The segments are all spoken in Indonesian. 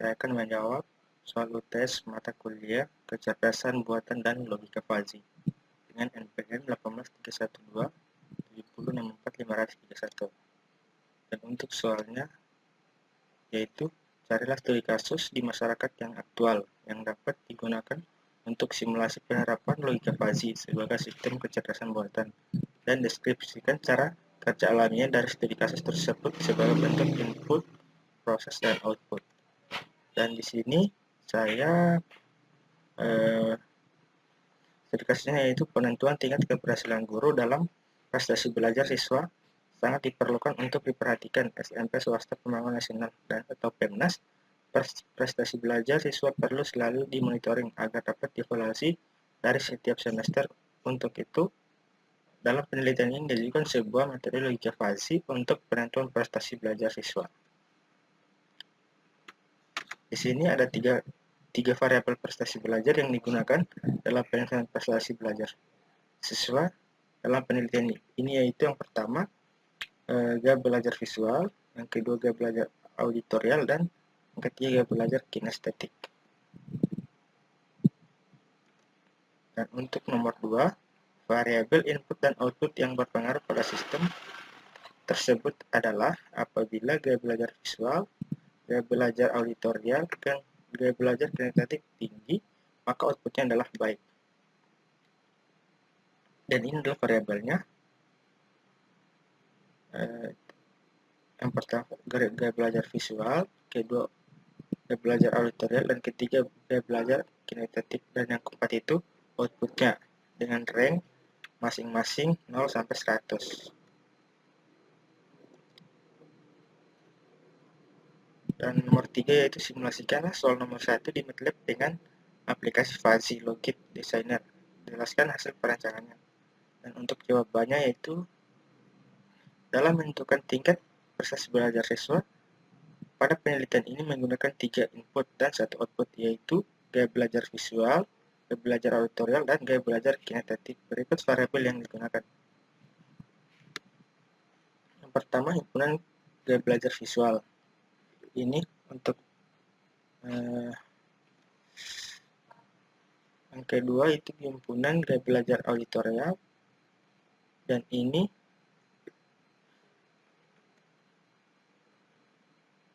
saya akan menjawab soal UTS mata kuliah kecerdasan buatan dan logika fuzzy dengan NPM 18312 7064531. Dan untuk soalnya yaitu carilah studi kasus di masyarakat yang aktual yang dapat digunakan untuk simulasi penerapan logika fuzzy sebagai sistem kecerdasan buatan, dan deskripsikan cara kerja alamiah dari studi kasus tersebut sebagai bentuk input, proses, dan output. Dan di sini saya studi kasusnya yaitu penentuan tingkat keberhasilan guru dalam prestasi belajar siswa sangat diperlukan untuk diperhatikan SMP swasta pembangunan nasional dan atau PEMNAS. Prestasi belajar siswa perlu selalu dimonitoring agar dapat dievaluasi dari setiap semester. Untuk itu, dalam penelitian ini diajukan sebuah materi logika fuzzy untuk penentuan prestasi belajar siswa. Di sini ada tiga variabel prestasi belajar yang digunakan dalam penentuan prestasi belajar siswa dalam penelitian ini, yaitu yang pertama gaya belajar visual, yang kedua gaya belajar auditorial, dan yang ketiga gaya belajar kinestetik. Dan untuk nomor 2, variabel input dan output yang berpengaruh pada sistem tersebut adalah apabila gaya belajar visual, gaya belajar auditorial, dan gaya belajar kinestetik tinggi, maka outputnya adalah baik. Dan ini adalah variabelnya. Yang pertama gaya belajar visual, kedua gaya belajar auditorial, dan ketiga gaya belajar kinestetik, dan yang keempat itu outputnya dengan rank masing-masing 0 sampai 100. Dan nomor 3 yaitu simulasikanlah soal nomor 1 di MATLAB dengan aplikasi Fuzzy Logit Designer. Jelaskan hasil perancangannya. Dan untuk jawabannya yaitu dalam menentukan tingkat prestasi belajar siswa, pada penelitian ini menggunakan 3 input dan 1 output, yaitu gaya belajar visual, gaya belajar auditorial, dan gaya belajar kinestetik. Berikut variabel yang digunakan. Yang pertama, himpunan gaya belajar visual. Ini untuk yang kedua itu himpunan gaya belajar auditorial, dan ini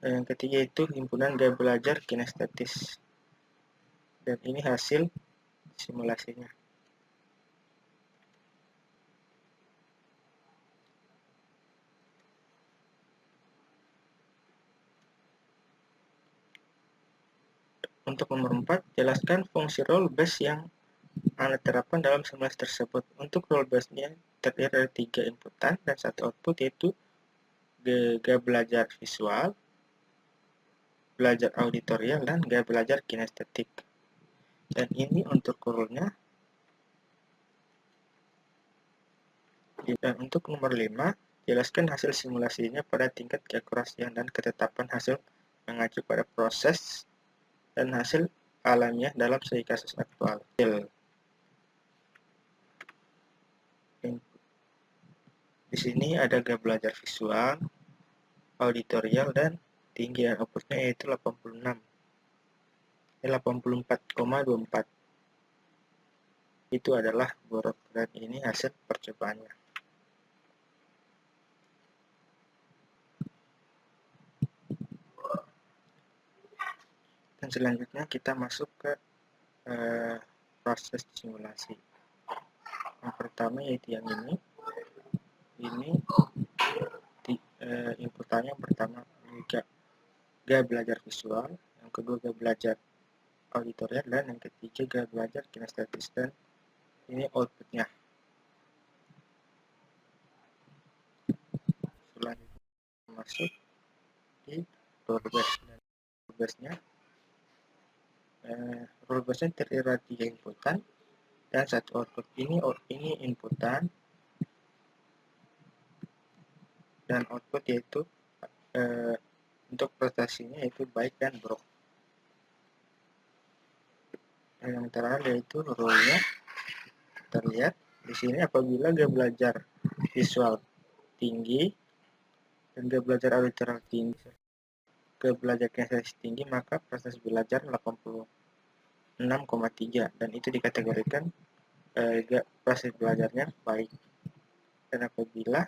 yang ketiga itu himpunan gaya belajar kinestetis, dan ini hasil simulasinya. Untuk nomor 4, jelaskan fungsi role base yang Anda terapkan dalam simulasi tersebut. Untuk role base-nya terdiri dari 3 inputan dan 1 output, yaitu gaya belajar visual, belajar auditorial, dan gaya belajar kinestetik. Dan ini untuk role-nya. Dan untuk nomor 5, jelaskan hasil simulasinya pada tingkat keakurasian dan ketetapan hasil mengacu pada proses dan hasil alamiah dalam studi kasus aktual. Di sini ada gaya belajar visual, auditorial, dan tinggi, dan outputnya yaitu 84,24. Itu adalah borok, dan ini hasil percobaannya. Dan selanjutnya kita masuk ke proses simulasi. Yang pertama yaitu yang ini inputannya yang pertama gaya belajar visual, yang kedua gaya belajar auditorial, dan yang ketiga gaya belajar kinestetis, dan ini outputnya. Selanjutnya masuk di rule base, dan rule base-nya terdiri dari 3 inputan dan 1 output. Ini inputan dan output, yaitu untuk prestasinya yaitu baik dan buruk. Yang terakhir yaitu rule-nya terlihat di sini. Apabila gaya belajar visual tinggi dan gaya belajar auditorial tinggi, gaya belajar kinestesis tinggi, maka proses belajar 86,3 dan itu dikategorikan proses belajarnya baik. Dan apabila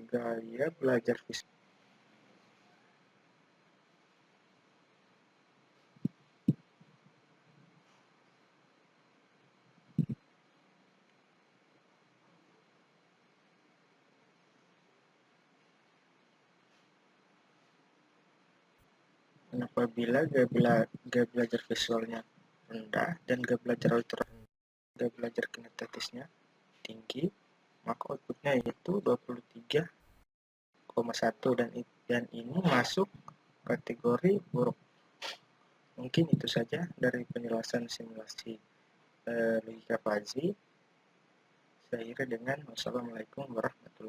gaya belajar visual gaya belajar visualnya rendah dan gaya belajar auditory rendah, gaya belajar kinestetisnya tinggi, maka outputnya yaitu 23,1 dan ini masuk kategori buruk. Mungkin itu saja dari penjelasan simulasi logika fuzzy. Saya akhiri dengan wassalamualaikum warahmatullahi wabarakatuh.